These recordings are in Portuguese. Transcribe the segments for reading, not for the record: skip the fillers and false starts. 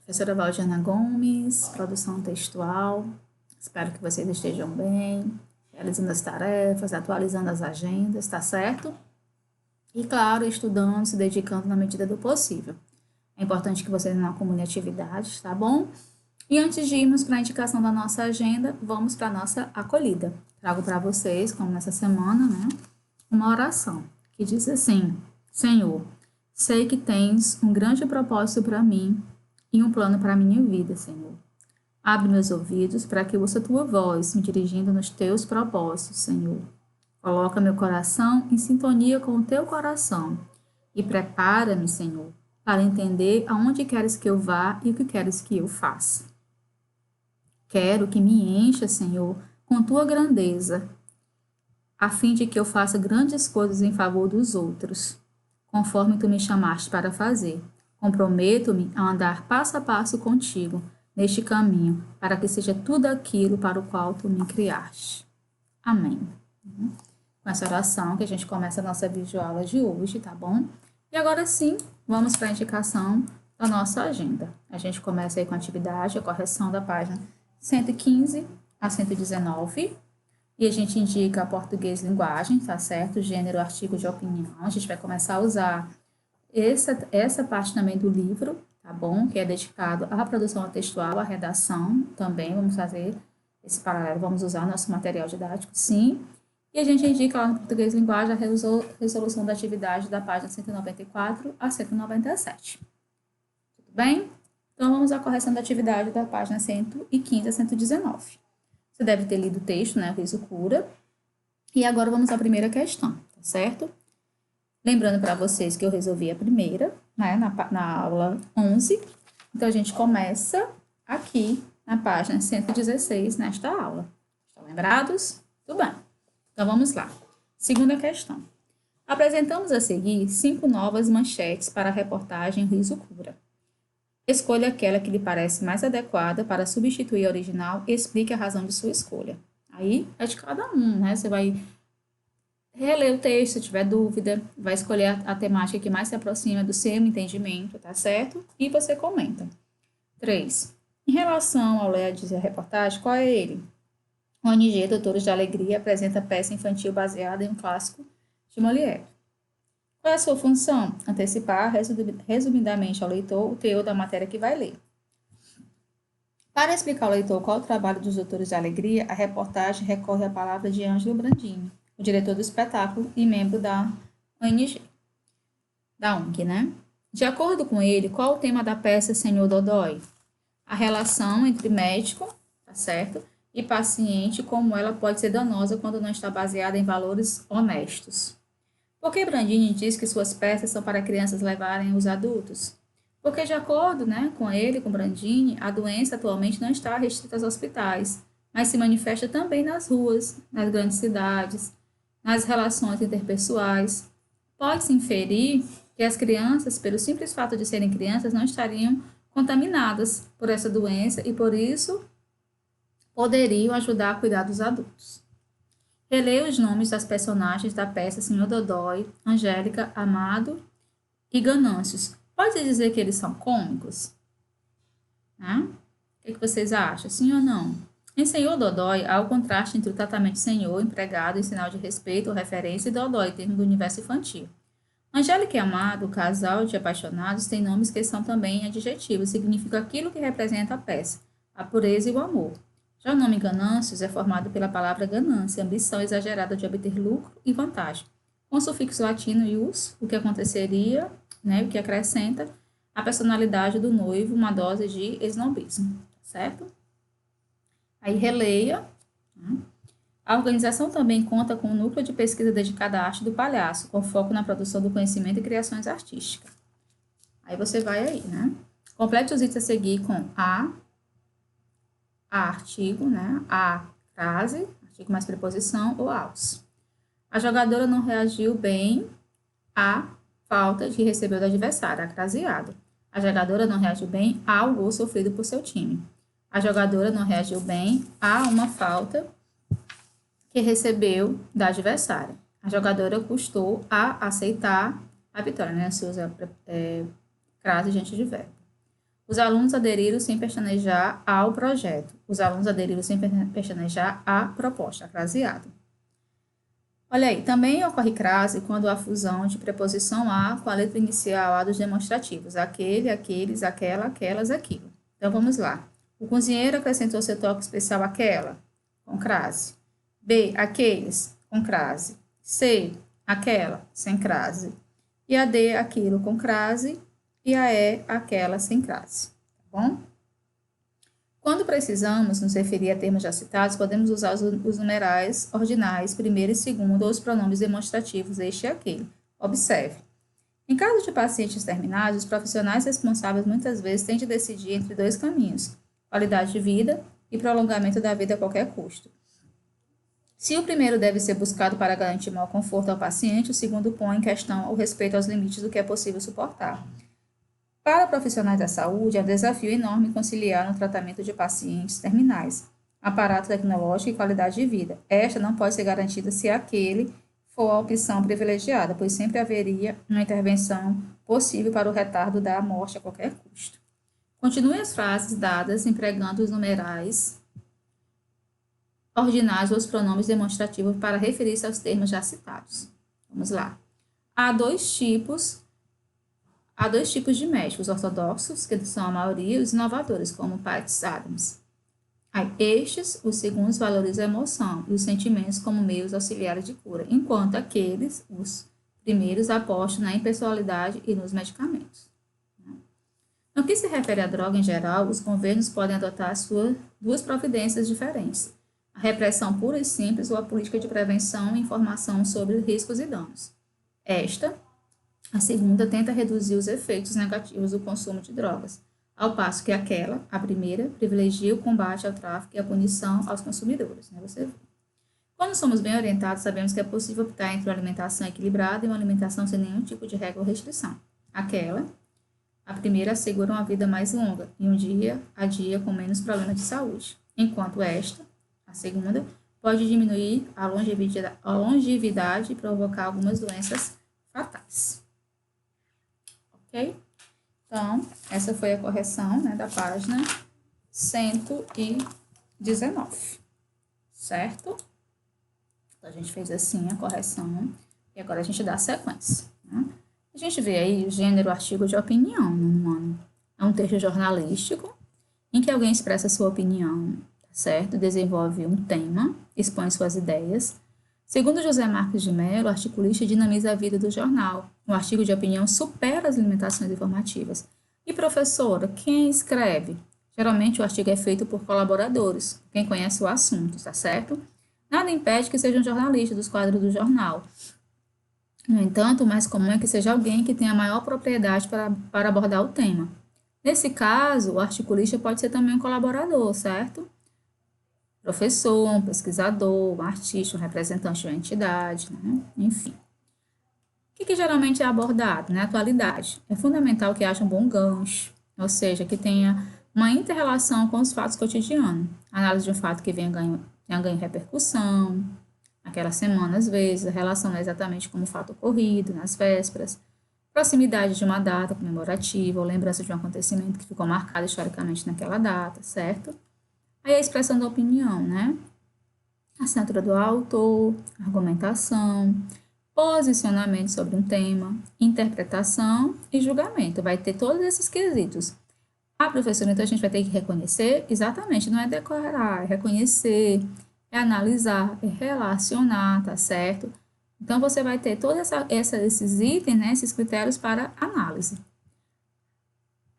Professora Valdiana Gomes, produção textual. Espero que vocês estejam bem, realizando as tarefas, atualizando as agendas, tá certo? E, claro, estudando, se dedicando na medida do possível. É importante que vocês não acumulem atividades, tá bom? E antes de irmos para a indicação da nossa agenda, vamos para a nossa acolhida. Trago para vocês, como nessa semana, né, uma oração que diz assim: Senhor, sei que tens um grande propósito para mim e um plano para a minha vida, Senhor. Abre meus ouvidos para que eu ouça a tua voz, me dirigindo nos teus propósitos, Senhor. Coloca meu coração em sintonia com o teu coração e prepara-me, Senhor, para entender aonde queres que eu vá e o que queres que eu faça. Quero que me encha, Senhor, com tua grandeza, a fim de que eu faça grandes coisas em favor dos outros, conforme tu me chamaste para fazer. Comprometo-me a andar passo a passo contigo neste caminho, para que seja tudo aquilo para o qual tu me criaste. Amém. Com essa oração que a gente começa a nossa videoaula de hoje, tá bom? E agora sim, vamos para a indicação da nossa agenda. A gente começa aí com a atividade, a correção da página 115 a 119. E a gente indica português linguagem, tá certo? Gênero, artigo de opinião. A gente vai começar a usar essa parte também do livro, tá bom? Que é dedicado à produção textual, à redação também. Vamos fazer esse paralelo, vamos usar nosso material didático, sim. E a gente indica lá no português linguagem a resolução da atividade da página 194 a 197. Tudo bem? Então, vamos à correção da atividade da página 115 a 119. Você deve ter lido o texto, né? O riso cura. E agora vamos à primeira questão, tá certo? Lembrando para vocês que eu resolvi a primeira, né? Na aula 11. Então, a gente começa aqui na página 116, nesta aula. Estão lembrados? Tudo bem. Então, vamos lá. Segunda questão. Apresentamos a seguir 5 novas manchetes para a reportagem Riso Cura. Escolha aquela que lhe parece mais adequada para substituir a original e explique a razão de sua escolha. Aí é de cada um, né? Você vai reler o texto, se tiver dúvida, vai escolher a temática que mais se aproxima do seu entendimento, tá certo? E você comenta. 3. Em relação ao ler a reportagem, qual é ele? O ONG Doutores da Alegria apresenta peça infantil baseada em um clássico de Molière. Qual é a sua função? Antecipar resumidamente ao leitor o teor da matéria que vai ler. Para explicar ao leitor qual é o trabalho dos Doutores da Alegria, a reportagem recorre à palavra de Ângelo Brandini, o diretor do espetáculo e membro da ONG, da ONG, né? De acordo com ele, qual é o tema da peça Senhor Dodói? A relação entre médico, tá certo, e paciente, como ela pode ser danosa quando não está baseada em valores honestos. Por que Brandini diz que suas peças são para crianças levarem os adultos? Porque, de acordo, né, com ele, com Brandini, a doença atualmente não está restrita aos hospitais, mas se manifesta também nas ruas, nas grandes cidades, nas relações interpessoais. Pode-se inferir que as crianças, pelo simples fato de serem crianças, não estariam contaminadas por essa doença e, por isso, poderiam ajudar a cuidar dos adultos. Releia os nomes das personagens da peça Senhor Dodói, Angélica, Amado e Ganâncios. Pode dizer que eles são cômicos? Né? O que vocês acham? Sim ou não? Em Senhor Dodói, há o contraste entre o tratamento senhor, empregado em sinal de respeito ou referência, e Dodói, termo do universo infantil. Angélica e Amado, casal de apaixonados, têm nomes que são também adjetivos, significam aquilo que representa a peça, a pureza e o amor. Já o nome Ganâncios é formado pela palavra ganância, ambição exagerada de obter lucro e vantagem. Com o sufixo latino ius, o que aconteceria, né, o que acrescenta a personalidade do noivo, uma dose de esnobismo, certo? Aí releia. A organização também conta com um núcleo de pesquisa dedicado à arte do palhaço, com foco na produção do conhecimento e criações artísticas. Aí você vai aí, né? Complete os itens a seguir com a artigo, né? A frase, artigo mais preposição ou aos. A jogadora não reagiu bem à falta que recebeu do adversário, acraseado. A jogadora não reagiu bem ao gol sofrido por seu time. A jogadora não reagiu bem a uma falta que recebeu da adversária. A jogadora custou a aceitar a vitória, né? Se usa crase diante de verbo. Os alunos aderiram sem pestanejar ao projeto. Os alunos aderiram sem pestanejar à proposta, craseado. Olha aí, também ocorre crase quando há fusão de preposição a com a letra inicial a dos demonstrativos. Aquele, aqueles, aquela, aquelas, aquilo. Então, vamos lá. O cozinheiro acrescentou seu toque especial àquela, com crase. B, aqueles, com crase. C, aquela, sem crase. E a D, aquilo, com crase. E a E, aquela, sem crase. Tá bom? Quando precisamos nos referir a termos já citados, podemos usar os numerais ordinais, primeiro e segundo, ou os pronomes demonstrativos, este e aquele. Observe. Em caso de pacientes terminais, os profissionais responsáveis muitas vezes têm de decidir entre dois caminhos, qualidade de vida e prolongamento da vida a qualquer custo. Se o primeiro deve ser buscado para garantir maior conforto ao paciente, o segundo põe em questão o respeito aos limites do que é possível suportar. Para profissionais da saúde, é um desafio enorme conciliar no tratamento de pacientes terminais, aparato tecnológico e qualidade de vida. Esta não pode ser garantida se aquele for a opção privilegiada, pois sempre haveria uma intervenção possível para o retardo da morte a qualquer custo. Continue as frases dadas empregando os numerais ordinais ou os pronomes demonstrativos para referir-se aos termos já citados. Vamos lá. Há dois tipos de médicos, ortodoxos, que são a maioria, e os inovadores, como Patch Adams. Estes, os segundos, valorizam a emoção e os sentimentos como meios auxiliares de cura, enquanto aqueles, os primeiros, apostam na impessoalidade e nos medicamentos. No que se refere à droga em geral, os governos podem adotar duas providências diferentes: a repressão pura e simples ou a política de prevenção e informação sobre riscos e danos. A segunda, tenta reduzir os efeitos negativos do consumo de drogas, ao passo que a primeira, privilegia o combate ao tráfico e a punição aos consumidores. Você vê. Quando somos bem orientados, sabemos que é possível optar entre uma alimentação equilibrada e uma alimentação sem nenhum tipo de regra ou restrição. A primeira, assegura uma vida mais longa e um dia a dia com menos problemas de saúde, enquanto a segunda, pode diminuir a longevidade e provocar algumas doenças fatais. Ok? Então, essa foi a correção, da página 119, certo? Então, a gente fez assim a correção e agora a gente dá a sequência. A gente vê aí o gênero artigo de opinião no ano. É um texto jornalístico em que alguém expressa sua opinião, certo? Desenvolve um tema, expõe suas ideias. Segundo José Marques de Mello, articulista dinamiza a vida do jornal. O artigo de opinião supera as limitações informativas. E professora, quem escreve? Geralmente o artigo é feito por colaboradores, quem conhece o assunto, tá certo? Nada impede que seja um jornalista dos quadros do jornal. No entanto, o mais comum é que seja alguém que tenha maior propriedade para abordar o tema. Nesse caso, o articulista pode ser também um colaborador, certo? Professor, um pesquisador, um artista, um representante de uma entidade, enfim. O que geralmente é abordado na atualidade? É fundamental que haja um bom gancho, ou seja, que tenha uma inter-relação com os fatos cotidianos. Análise de um fato que tenha ganho repercussão, naquela semana, às vezes, a relação não é exatamente como o fato ocorrido, nas vésperas, proximidade de uma data comemorativa ou lembrança de um acontecimento que ficou marcado historicamente naquela data, certo? Aí a expressão da opinião, Assinatura do autor, argumentação, posicionamento sobre um tema, interpretação e julgamento. Vai ter todos esses quesitos. Professora, então a gente vai ter que reconhecer? Exatamente, não é decorar, é reconhecer, é analisar, é relacionar, tá certo? Então, você vai ter todos esses itens, esses critérios para análise.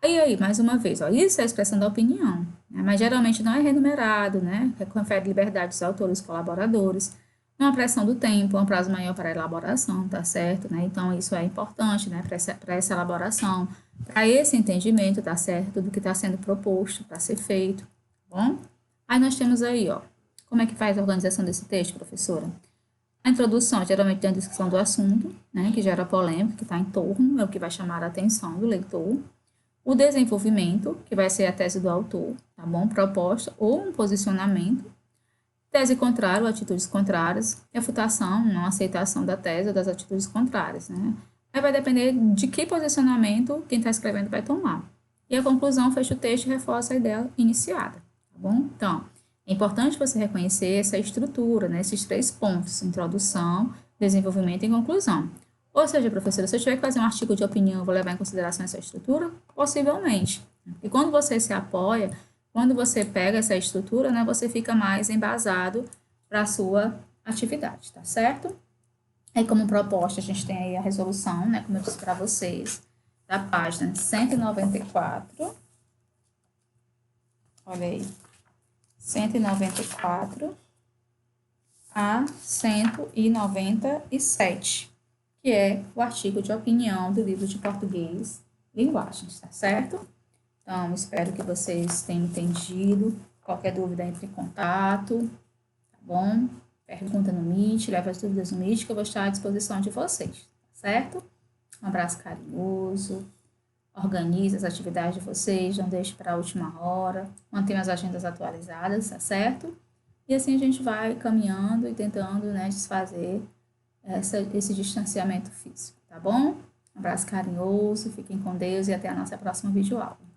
Aí, mais uma vez, isso é a expressão da opinião, mas geralmente não é renumerado, confere liberdade aos autores e colaboradores, uma pressão do tempo, um prazo maior para a elaboração, tá certo? Então, isso é importante, para essa elaboração, para esse entendimento, tá certo? Do que está sendo proposto para ser feito, tá bom? Aí, nós temos aí, como é que faz a organização desse texto, professora? A introdução, geralmente tem a descrição do assunto, que gera polêmica, que está em torno, é o que vai chamar a atenção do leitor. O desenvolvimento, que vai ser a tese do autor, tá bom? Proposta ou um posicionamento. Tese contrária ou atitudes contrárias. Refutação, não aceitação da tese ou das atitudes contrárias, Aí vai depender de que posicionamento quem está escrevendo vai tomar. E a conclusão fecha o texto e reforça a ideia iniciada, tá bom? Então, é importante você reconhecer essa estrutura, né, esses 3 pontos, introdução, desenvolvimento e conclusão. Ou seja, professora, se eu tiver que fazer um artigo de opinião, eu vou levar em consideração essa estrutura? Possivelmente. E quando você se apoia, quando você pega essa estrutura, né, você fica mais embasado para a sua atividade, tá certo? Aí, como proposta, a gente tem aí a resolução, né, como eu disse para vocês, da página 194. Olha aí. 194 a 197, que é o artigo de opinião do livro de português Linguagens, tá certo? Então, espero que vocês tenham entendido. Qualquer dúvida, entre em contato, tá bom? Pergunta no Meet, leva as dúvidas no Meet, que eu vou estar à disposição de vocês, tá certo? Um abraço carinhoso. Organize as atividades de vocês, não deixe para a última hora, mantenha as agendas atualizadas, tá certo? E assim a gente vai caminhando e tentando, né, desfazer esse distanciamento físico, tá bom? Um abraço carinhoso, fiquem com Deus e até a nossa próxima videoaula.